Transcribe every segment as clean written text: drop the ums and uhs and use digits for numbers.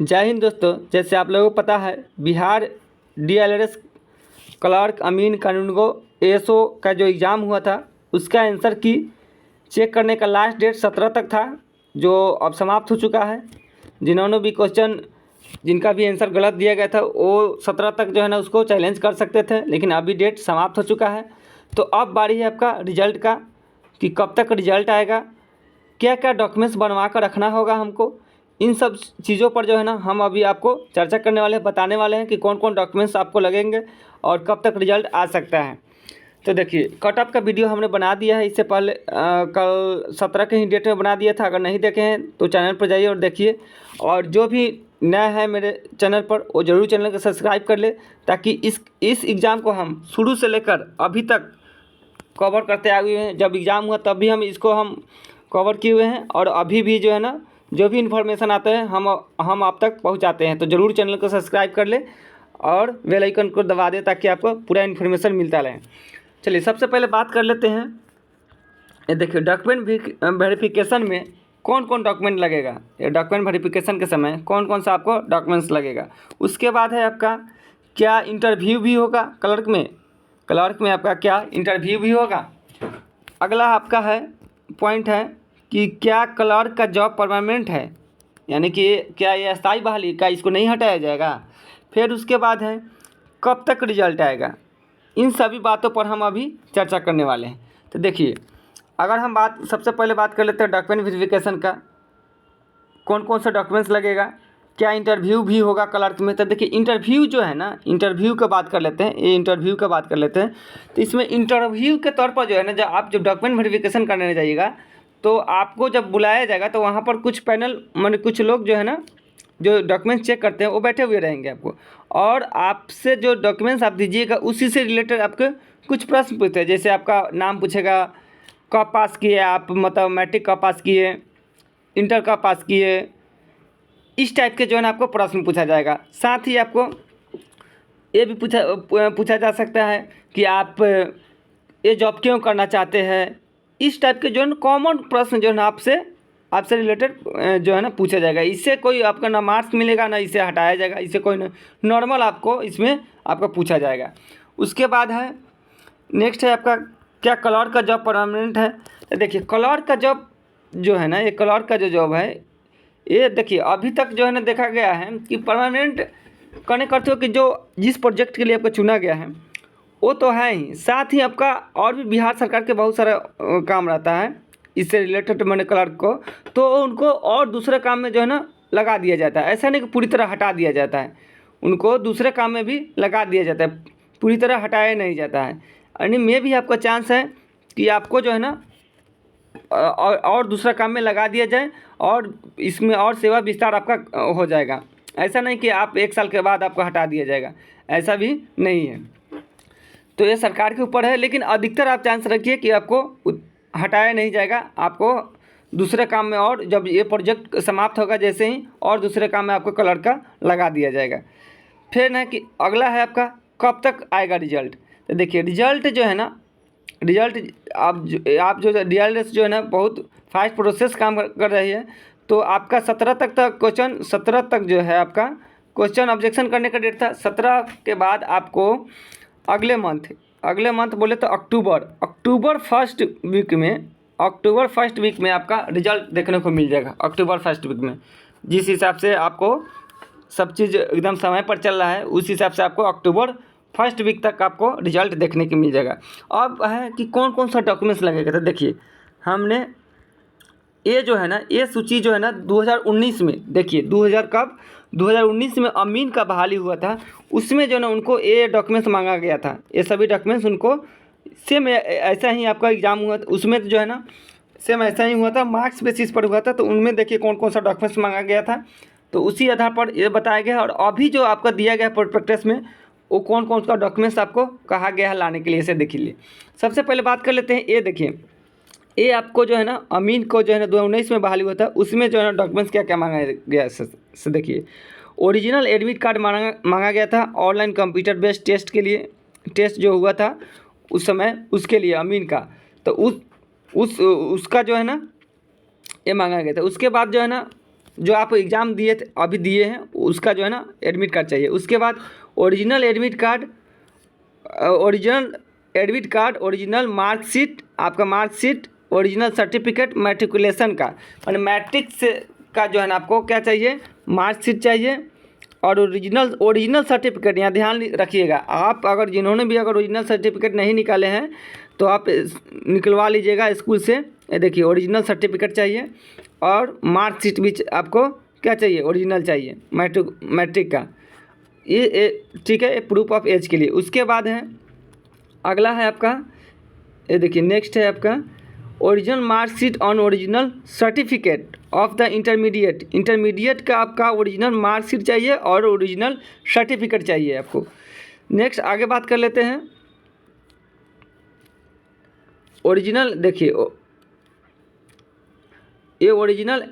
जय हिंद दोस्तों। जैसे आप लोगों को पता है, बिहार डीएलआरएस क्लर्क अमीन कानूनगो एएसओ का जो एग्ज़ाम हुआ था, उसका आंसर की चेक करने का लास्ट डेट 17 तक था, जो अब समाप्त हो चुका है। जिन्होंने भी क्वेश्चन, जिनका भी आंसर गलत दिया गया था, वो 17 तक जो है ना उसको चैलेंज कर सकते थे, लेकिन अभी डेट समाप्त हो चुका है। तो अब बारी है आपका रिजल्ट का, कि कब तक रिजल्ट आएगा, क्या क्या डॉक्यूमेंट्स बनवा कर रखना होगा हमको। इन सब चीज़ों पर जो है ना हम अभी आपको चर्चा करने वाले हैं, बताने वाले हैं कि कौन कौन डॉक्यूमेंट्स आपको लगेंगे और कब तक रिजल्ट आ सकता है। तो देखिए, कट ऑफ का वीडियो हमने बना दिया है, इससे पहले कल 17 के ही डेट में बना दिया था। अगर नहीं देखे हैं तो चैनल पर जाइए और देखिए। और जो भी नया है मेरे चैनल पर, वो ज़रूर चैनल को सब्सक्राइब कर ले, ताकि इस एग्ज़ाम को हम शुरू से लेकर अभी तक कवर करते आए हुए हैं। जब एग्ज़ाम हुआ तब भी हम इसको कवर किए हुए हैं, और अभी भी जो है ना जो भी इन्फॉर्मेशन आता है हम आप तक पहुंचाते हैं। तो ज़रूर चैनल को सब्सक्राइब कर ले और बेल आइकन को दबा दे, ताकि आपको पूरा इन्फॉर्मेशन मिलता रहे। चलिए, सबसे पहले बात कर लेते हैं। ये देखिए, डॉक्यूमेंट वेरिफिकेशन में कौन कौन डॉक्यूमेंट लगेगा। ये डॉक्यूमेंट वेरिफिकेशन के समय कौन कौन सा आपको डॉक्यूमेंट्स लगेगा। उसके बाद है आपका क्या इंटरव्यू भी होगा क्लर्क में आपका क्या इंटरव्यू भी होगा। अगला आपका है पॉइंट है कि क्या क्लर्क का जॉब परमानेंट है, यानी कि क्या ये अस्थायी बहाली का, इसको नहीं हटाया जाएगा। फिर उसके बाद है कब तक रिजल्ट आएगा। इन सभी बातों पर हम अभी चर्चा करने वाले हैं। तो देखिए, अगर हम सबसे पहले बात कर लेते हैं डॉक्यूमेंट वेरिफिकेशन का, कौन कौन सा डॉक्यूमेंट्स लगेगा, क्या इंटरव्यू भी होगा क्लर्क में। तो देखिए, इंटरव्यू जो है ना, इंटरव्यू का बात कर लेते हैं। ये इंटरव्यू का बात कर लेते हैं। तो इसमें इंटरव्यू के तौर पर जो है ना, जब डॉक्यूमेंट वेरिफिकेशन करने जाइएगा, तो आपको जब बुलाया जाएगा तो वहाँ पर कुछ पैनल माने कुछ लोग जो है ना, जो डॉक्यूमेंट्स चेक करते हैं, वो बैठे हुए रहेंगे आपको, और आपसे जो डॉक्यूमेंट्स आप दीजिएगा उसी से रिलेटेड आपके कुछ प्रश्न पूछते हैं। जैसे आपका नाम पूछेगा, कब पास किए आप, मतलब मैट्रिक कब पास किए, इंटर कब पास किए, इस टाइप के जो है ना आपको प्रश्न पूछा जाएगा। साथ ही आपको ये भी पूछा जा सकता है कि आप ये जॉब क्यों करना चाहते हैं। इस टाइप के जो है ना कॉमन प्रश्न जो है ना आपसे रिलेटेड जो है ना पूछा जाएगा। इससे कोई आपका ना मार्क्स मिलेगा, ना इसे हटाया जाएगा। इससे कोई नॉर्मल आपको इसमें आपका पूछा जाएगा। उसके बाद है नेक्स्ट है आपका क्या क्लर्क का जॉब परमानेंट है। तो देखिए, क्लर्क का जॉब जो है ना, ये क्लर्क का जो जॉब है, ये देखिए अभी तक जो है ना देखा गया है कि परमानेंट करने का अर्थ हो कि जो जिस प्रोजेक्ट के लिए आपको चुना गया है वो तो है ही, साथ ही आपका और भी बिहार सरकार के बहुत सारा काम रहता है इससे रिलेटेड मैंने क्लर्क को, तो उनको और दूसरे काम में जो है ना लगा दिया जाता है। ऐसा नहीं कि पूरी तरह हटा दिया जाता है, उनको दूसरे काम में भी लगा दिया जाता है, पूरी तरह हटाया नहीं जाता है। यानी में भी आपका चांस है कि आपको जो है ना और दूसरा काम में लगा दिया जाए, और इसमें और सेवा विस्तार आपका हो जाएगा। ऐसा नहीं कि आप 1 साल के बाद आपको हटा दिया जाएगा, ऐसा भी नहीं है। तो ये सरकार के ऊपर है, लेकिन अधिकतर आप चांस रखिए कि आपको हटाया नहीं जाएगा, आपको दूसरे काम में, और जब ये प्रोजेक्ट समाप्त होगा जैसे ही, और दूसरे काम में आपको क्लर्क का लगा दिया जाएगा। फिर है कि अगला है आपका कब तक आएगा रिजल्ट। तो देखिए, रिजल्ट जो है ना, रिजल्ट आप जो डीएलआरएस जो है ना बहुत फास्ट प्रोसेस काम कर रही है। तो आपका 17 तक क्वेश्चन, 17 तक जो है आपका क्वेश्चन ऑब्जेक्शन करने का डेट था। 17 के बाद आपको अगले मंथ बोले तो अक्टूबर फर्स्ट वीक में आपका रिजल्ट देखने को मिल जाएगा। अक्टूबर फर्स्ट वीक में जिस हिसाब से आपको सब चीज़ एकदम समय पर चल रहा है, उस हिसाब से आपको अक्टूबर फर्स्ट वीक तक आपको रिजल्ट देखने को मिल जाएगा। अब है कि कौन कौन सा डॉक्यूमेंट्स लगेगा। तो देखिए, हमने ये जो है ना, ये सूची जो है ना 2019 में, देखिए 2019 में अमीन का बहाली हुआ था, उसमें जो है ना उनको ये डॉक्यूमेंट्स मांगा गया था। ये सभी डॉक्यूमेंट्स उनको सेम ऐसा ही आपका एग्ज़ाम हुआ, उसमें जो है ना सेम ऐसा ही हुआ था, मार्क्स बेसिस पर हुआ था। तो उनमें देखिए कौन कौन सा डॉक्यूमेंट्स मांगा गया था, तो उसी आधार पर ये बताया गया है। और अभी जो आपका दिया गया प्रोस्पेक्टस में, वो कौन कौन सा डॉक्यूमेंट्स आपको कहा गया है लाने के लिए, इसे देख लीजिए। सबसे पहले बात कर लेते हैं, ये देखिए, ये आपको जो है ना अमीन को जो है ना 2019 में बहाली हुआ था, उसमें जो है ना डॉक्यूमेंट्स क्या क्या मांगा गया से देखिए। ओरिजिनल एडमिट कार्ड मांगा गया था, ऑनलाइन कंप्यूटर बेस्ड टेस्ट के लिए, टेस्ट जो हुआ था उस समय, उसके लिए अमीन का, तो उसका जो है ना ये मांगा गया था। उसके बाद जो है ना जो आप एग्ज़ाम दिए थे अभी दिए हैं उसका जो है ना एडमिट कार्ड चाहिए। उसके बाद original admit card, original marksheet, आपका मार्कशीट, ओरिजिनल सर्टिफिकेट मैट्रिकुलेशन का, माने मैट्रिक से का जो है ना आपको क्या चाहिए, मार्कशीट चाहिए और ओरिजिनल सर्टिफिकेट। यहाँ ध्यान रखिएगा, आप अगर जिन्होंने भी अगर ओरिजिनल सर्टिफिकेट नहीं निकाले हैं तो आप निकलवा लीजिएगा स्कूल से। ये देखिए ओरिजिनल सर्टिफिकेट चाहिए और मार्कशीट भी आपको क्या चाहिए, ओरिजिनल चाहिए मैट्रिक का, ये ठीक है, प्रूफ ऑफ एज के लिए। उसके बाद है अगला है आपका, ये देखिए नेक्स्ट है आपका original marksheet on original certificate of the intermediate का आपका ओरिजिनल मार्कशीट चाहिए और ओरिजिनल सर्टिफिकेट चाहिए आपको। नेक्स्ट आगे बात कर लेते हैं ओरिजिनल, देखिए ये original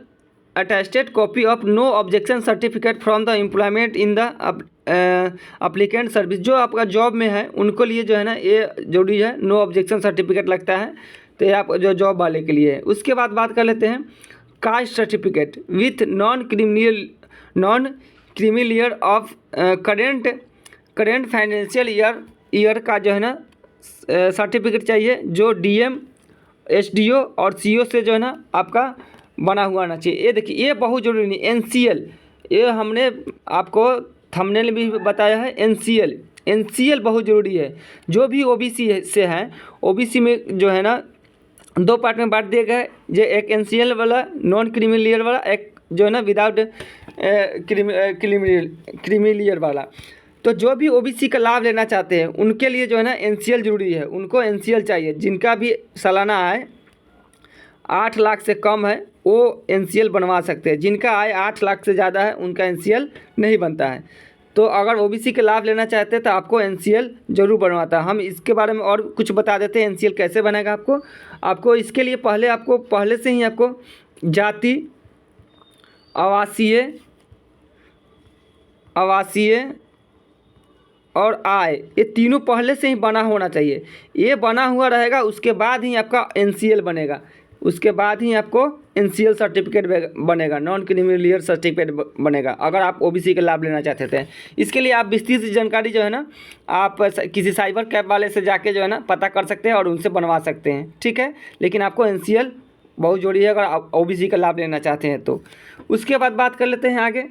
attested copy of no objection certificate from the employment in the applicant service. जो आपका जॉब में है उनको लिए जो है ना ये जरूरी है, नो ऑब्जेक्शन सर्टिफिकेट लगता है, तो ये आप जो जॉब वाले के लिए है। उसके बाद बात कर लेते हैं caste certificate with non criminal year of current financial year का जो है ना सर्टिफिकेट चाहिए, जो डीएम, एसडीओ और सीओ से जो है ना आपका बना हुआ आना चाहिए। ये देखिए ये बहुत ज़रूरी नहीं, एनसीएल, ये हमने आपको थंबनेल में भी बताया है, एनसीएल बहुत ज़रूरी है। जो भी ओबीसी से हैं, ओबीसी में जो है ना दो पार्ट में बांट दिया गया है, जो एक एनसीएल वाला नॉन क्रिमिनल ईयर वाला, एक जो है ना विदाउट क्रिमिनल ईयर वाला। तो जो भी ओबीसी का लाभ लेना चाहते हैं उनके लिए जो है ना एनसीएल ज़रूरी है, उनको एनसीएल चाहिए। जिनका भी सालाना आय 8 लाख से कम है वो एनसीएल बनवा सकते हैं, जिनका आय 8 लाख से ज़्यादा है उनका एनसीएल नहीं बनता है। तो अगर ओबीसी के लाभ लेना चाहते हैं तो आपको एनसीएल जरूर बनवाता है। हम इसके बारे में और कुछ बता देते हैं, एनसीएल कैसे बनेगा आपको इसके लिए पहले से ही आपको जाति, आवासीय और आय, ये तीनों पहले से ही बना होना चाहिए। ये बना हुआ रहेगा, उसके बाद ही आपका एनसीएल बनेगा, उसके बाद ही आपको एनसीएल सर्टिफिकेट बनेगा, नॉन क्रिमिनल ईयर सर्टिफिकेट बनेगा, अगर आप ओबीसी के लाभ लेना चाहते थे। इसके लिए आप विस्तृत जानकारी जो है ना आप किसी साइबर कैफ वाले से जाके जो है ना पता कर सकते हैं और उनसे बनवा सकते हैं, ठीक है। लेकिन आपको एनसीएल बहुत जरूरी है अगर आप ओबीसी का लाभ लेना चाहते हैं तो। उसके बाद बात कर लेते हैं आगे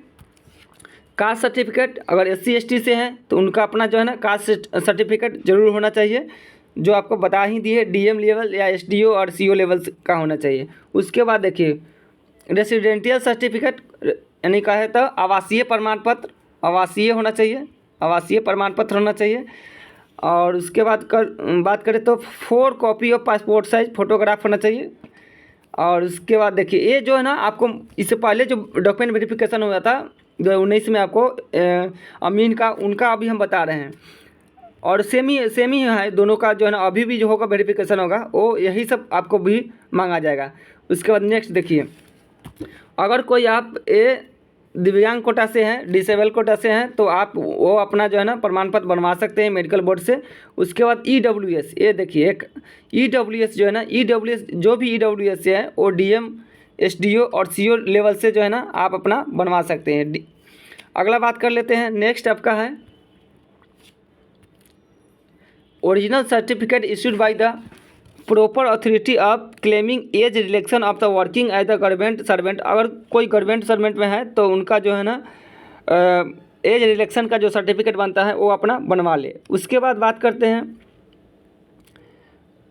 कास्ट सर्टिफिकेट। अगर SC ST से हैं तो उनका अपना जो है ना कास्ट सर्टिफिकेट जरूर होना चाहिए, जो आपको बता ही दिए, डीएम लेवल या एसडीओ और सीओ लेवल का होना चाहिए। उसके बाद देखिए रेसिडेंशियल सर्टिफिकेट, यानी कहे तो आवासीय प्रमाण पत्र, आवासीय होना चाहिए, आवासीय प्रमाण पत्र होना चाहिए। और उसके बाद बात करें तो 4 copy of passport size photograph होना चाहिए। और उसके बाद देखिए ये जो है ना आपको इससे पहले जो डॉक्यूमेंट वेरिफिकेशन हुआ था 2019 में आपको अमीन का, उनका अभी हम बता रहे हैं। और सेम ही है दोनों का जो है ना, अभी भी जो होगा वेरिफिकेशन होगा वो यही सब आपको भी मांगा जाएगा। उसके बाद नेक्स्ट देखिए, अगर कोई आप दिव्यांग कोटा से हैं, डिसेबल कोटा से हैं, तो आप वो अपना जो है ना प्रमाण पत्र बनवा सकते हैं मेडिकल बोर्ड से। उसके बाद EWS, ये देखिए एक EWS जो है ना, EWS जो भी EWS से है वो DM, SDO और CO लेवल से जो है ना आप अपना बनवा सकते हैं। अगला बात कर लेते हैं, नेक्स्ट आपका है original certificate issued by the proper authority of claiming as relation of the working as the government servant. अगर कोई गवर्नमेंट सर्वेंट में है तो उनका जो है ना एज रिलेक्शन का जो सर्टिफिकेट बनता है वो अपना बनवा ले। उसके बाद बात करते हैं,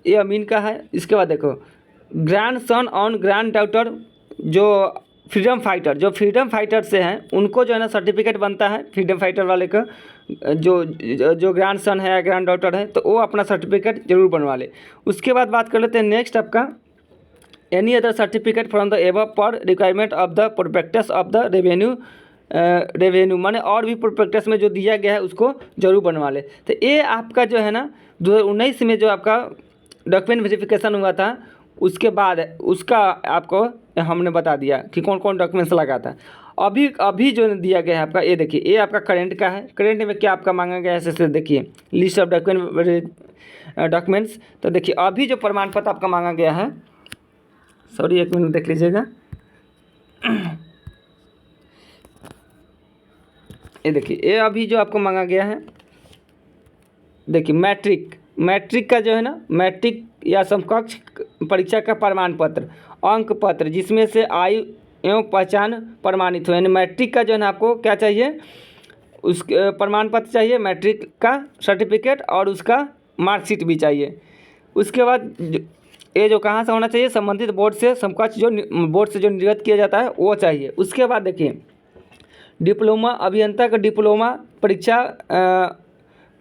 ये अमीन का है। इसके बाद देखो grand son on grand daughter, जो फ्रीडम फाइटर से हैं उनको जो है ना सर्टिफिकेट बनता है फ्रीडम फाइटर वाले का, जो ग्रैंड सन है या ग्रैंड डॉटर है तो वो अपना सर्टिफिकेट जरूर बनवा ले। उसके बाद बात कर लेते हैं नेक्स्ट आपका any other certificate from the above पर requirement of the prospectus of the revenue, माने और भी प्रोस्पेक्टस में जो दिया गया है उसको जरूर बनवा ले। तो ये आपका जो है ना 2019 में जो आपका डॉक्यूमेंट वेरिफिकेशन हुआ था उसके बाद उसका आपको हमने बता दिया कि कौन कौन डॉक्यूमेंट्स लगा था। अभी जो दिया गया है आपका, ये देखिए ये आपका करेंट का है। करेंट में क्या आपका मांगा गया है ऐसे देखिए लिस्ट ऑफ डॉक्यूमेंट्स। तो देखिए अभी जो प्रमाण पत्र आपका मांगा गया है, सॉरी एक मिनट देख लीजिएगा, ये देखिए, ये अभी जो आपको मांगा गया है, देखिए मैट्रिक का जो है ना, मैट्रिक या समकक्ष परीक्षा का प्रमाण पत्र, अंक पत्र जिसमें से आयु एवं पहचान प्रमाणित हो, यानी मैट्रिक का जो है ना आपको क्या चाहिए, उस प्रमाण पत्र चाहिए, मैट्रिक का सर्टिफिकेट और उसका मार्कशीट भी चाहिए। उसके बाद ये जो कहाँ से होना चाहिए, संबंधित बोर्ड से समकक्ष जो बोर्ड से जो निर्गत किया जाता है वो चाहिए। उसके बाद देखिए डिप्लोमा अभियंता का डिप्लोमा परीक्षा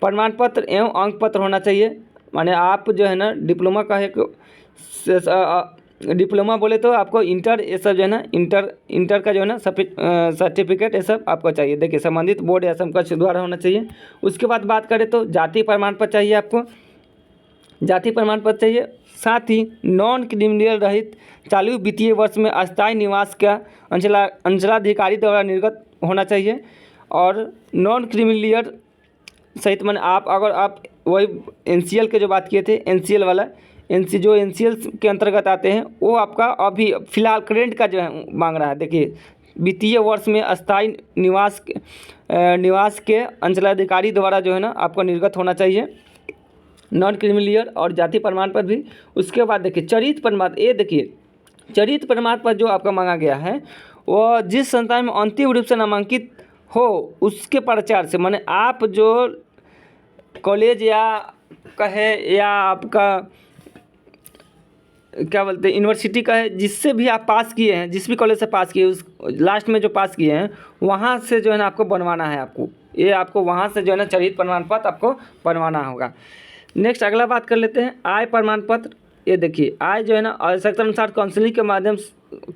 प्रमाण पत्र एवं अंक पत्र होना चाहिए। माने आप जो है ना डिप्लोमा का एक डिप्लोमा बोले तो आपको इंटर, ये सब जो है ना इंटर का जो है ना सर्टिफिकेट ये सब आपको चाहिए। देखिए संबंधित बोर्ड या समकक्ष द्वारा होना चाहिए। उसके बाद बात करें तो जाति प्रमाण पत्र चाहिए, आपको जाति प्रमाण पत्र चाहिए। साथ ही नॉन क्रिमिनल रहित चालू वित्तीय वर्ष में अस्थायी निवास का अंचलाधिकारी द्वारा निर्गत होना चाहिए। और नॉन क्रिमिनल सहित मैंने अगर आप वही एनसीएल के जो बात किए थे, एनसीएल वाला जो एनसीएल के अंतर्गत आते हैं वो आपका अभी फ़िलहाल करेंट का जो है मांग रहा है। देखिए वित्तीय वर्ष में अस्थायी निवास के अंचलाधिकारी द्वारा जो है ना आपको निर्गत होना चाहिए नॉन क्रिमिनल और जाति प्रमाण पत्र भी। उसके बाद देखिए चरित्र प्रमाण, ये देखिए चरित्र प्रमाण पत्र जो आपका मांगा गया है वो जिस संस्थान में अंतिम रूप से नामांकित हो उसके प्रचार से, माने आप जो कॉलेज या कहे या आपका क्या बोलते हैं यूनिवर्सिटी का है, जिससे भी आप पास किए हैं, जिस भी कॉलेज से पास किए उस लास्ट में जो पास किए हैं वहाँ से जो है ना आपको बनवाना है। आपको ये आपको वहाँ से जो है ना चरित्र प्रमाण पत्र आपको बनवाना होगा। नेक्स्ट अगला बात कर लेते हैं आय प्रमाण पत्र। ये देखिए आय जो है ना आवश्यकता अनुसार काउंसलिंग के माध्यम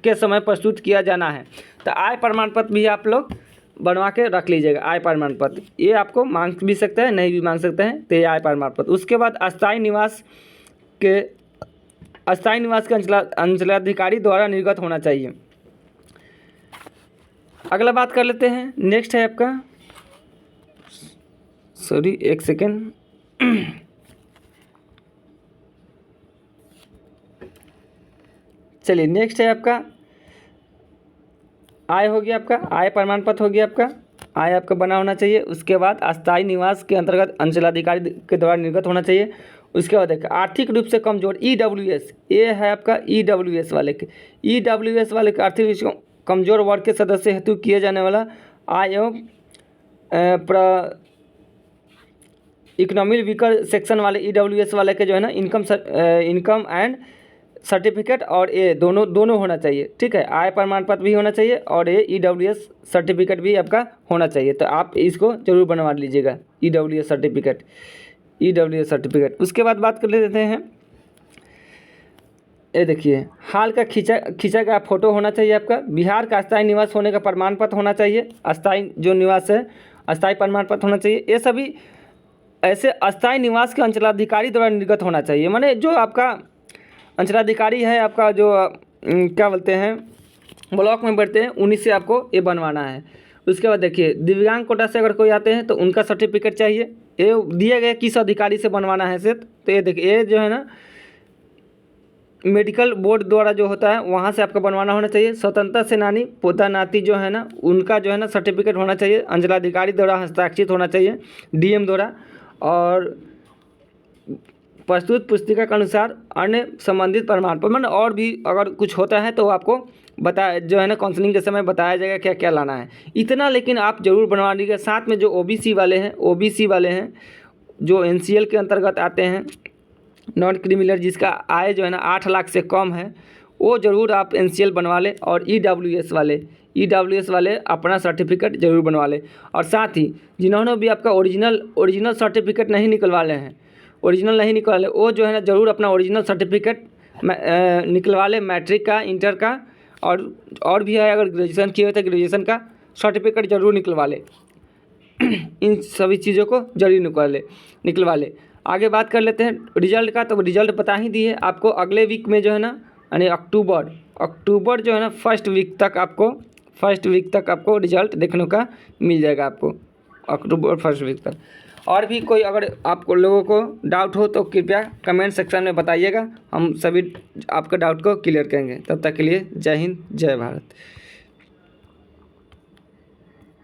के समय प्रस्तुत किया जाना है। तो आय प्रमाण पत्र भी आप लोग बनवा के रख लीजिएगा। आय प्रमाण पत्र ये आपको मांग भी सकते हैं, नहीं भी मांग सकते हैं, तो ये आय प्रमाण पत्र। उसके बाद अस्थायी निवास के अंचलाधिकारी द्वारा निर्गत होना चाहिए। अगला बात कर लेते हैं, नेक्स्ट है आपका, सॉरी एक सेकेंड, चलिए नेक्स्ट है आपका आय हो गया, आपका आय प्रमाण पत्र हो गया, आपका आय आपका बना होना चाहिए। उसके बाद अस्थायी निवास के अंतर्गत अंचलाधिकारी के द्वारा निर्गत होना चाहिए। उसके बाद देखिए आर्थिक रूप से कमजोर EWS, ये है आपका EWS वाले के आर्थिक रूप से कमजोर वर्ग के सदस्य हेतु किए जाने वाला आय एवं इकोनॉमिक वीकर सेक्शन वाले EWS वाले के जो है ना इनकम एंड सर्टिफिकेट और ये दोनों होना चाहिए। ठीक है, आय प्रमाण पत्र भी होना चाहिए और ये EWS सर्टिफिकेट भी आपका होना चाहिए। तो आप इसको जरूर बनवा लीजिएगा EWS सर्टिफिकेट। उसके बाद बात कर लेते हैं, ये देखिए हाल का खींचा गया फोटो होना चाहिए आपका। बिहार का अस्थायी निवास होने का प्रमाण पत्र होना चाहिए। अस्थायी जो निवास है अस्थायी प्रमाण पत्र होना चाहिए। ये सभी ऐसे अस्थायी निवास के अंचलाधिकारी द्वारा निर्गत होना चाहिए। माने जो आपका अंचलाधिकारी है आपका जो क्या बोलते हैं ब्लॉक में बैठते हैं उन्हीं से आपको ये बनवाना है। उसके बाद देखिए दिव्यांग कोटा से अगर कोई आते हैं तो उनका सर्टिफिकेट चाहिए। ये दिए गए किस अधिकारी से बनवाना है से, तो ये देखिए ये जो है ना मेडिकल बोर्ड द्वारा जो होता है वहाँ से आपका बनवाना होना चाहिए। स्वतंत्रता सेनानी पोता नाती जो है ना उनका जो है ना सर्टिफिकेट होना चाहिए, अंचलाधिकारी द्वारा हस्ताक्षरित होना चाहिए DM द्वारा। और प्रस्तुत पुस्तिका के अनुसार अन्य संबंधित प्रमाण पत्र और भी अगर कुछ होता है तो आपको जो है ना काउंसलिंग के समय बताया जाएगा क्या क्या लाना है। इतना लेकिन आप जरूर बनवा लीजिएगा। साथ में जो OBC वाले हैं जो NCL के अंतर्गत आते हैं नॉन क्रिमिनल जिसका आय जो है ना 8 लाख से कम है वो ज़रूर आप NCL बनवा लें। और EWS वाले अपना सर्टिफिकेट ज़रूर बनवा लें। और साथ ही जिन्होंने भी आपका ओरिजिनल सर्टिफिकेट नहीं निकलवा ले वो जो है ना ज़रूर अपना ओरिजिनल सर्टिफिकेट निकलवा ले, मैट्रिक का, इंटर का और भी है। अगर ग्रेजुएशन किए हुए तो ग्रेजुएशन का सर्टिफिकेट ज़रूर निकलवा ले। इन सभी चीज़ों को जरूर निकलवा ले। आगे बात कर लेते हैं रिजल्ट का। तो रिजल्ट बता ही दिए आपको, अगले वीक में जो है ना यानी अक्टूबर जो है ना फर्स्ट वीक तक आपको रिजल्ट देखने का मिल जाएगा आपको अक्टूबर फर्स्ट वीक तक। और भी कोई अगर आपको लोगों को डाउट हो तो कृपया कमेंट सेक्शन में बताइएगा, हम सभी आपके डाउट को क्लियर करेंगे। तब तक के लिए जय हिंद जय भारत।